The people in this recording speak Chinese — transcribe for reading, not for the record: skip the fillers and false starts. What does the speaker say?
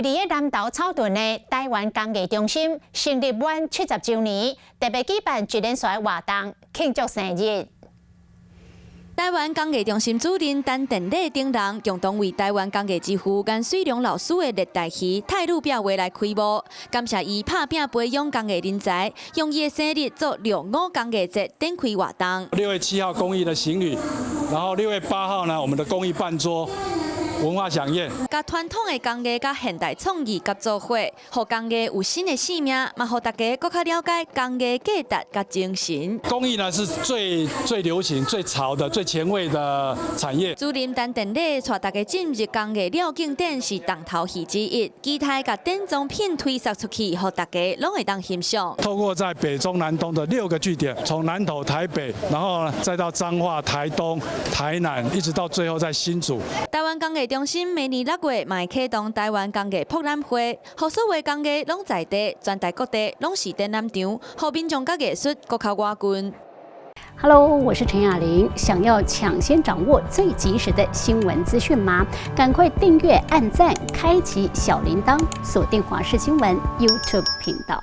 位伫南投草屯的台湾工艺中心成立满70周年，特别举办一连串活动庆祝生日。 台湾工艺中心主任陈定礼等人共同为台湾工艺之父颜水龙老师的历代戏《太鲁表画》来开幕，感谢伊拍拼培养工艺人才，用伊的生日做65工艺节展开活动。6月7号公益的行旅，然后6月8号呢，我们的公益办桌。 文化飨宴，甲传统的工艺甲现代创意合作伙，互工艺有新的生命，嘛，互大家更加了解工艺价值甲精神。工艺呢是最流行、最潮的、最前卫的产业。主任陈定礼带大家进入工艺了景点是重头戏之一，期待甲典藏品推销出去，互大家拢会当欣赏。透过在北中南东的6个据点，从南投、台北，然后再到彰化、台东、台南，一直到最后在新竹。台湾工艺中心明年6月嘛启动台湾工艺博览会，互所有工艺拢在地，全台各地拢是展览场，互民众甲艺术各靠外群。Hello， 我是陈雅玲。想要抢先掌握最及时的新闻资讯吗？赶快订阅、按赞、开启小铃铛，锁定华视新闻 YouTube 频道。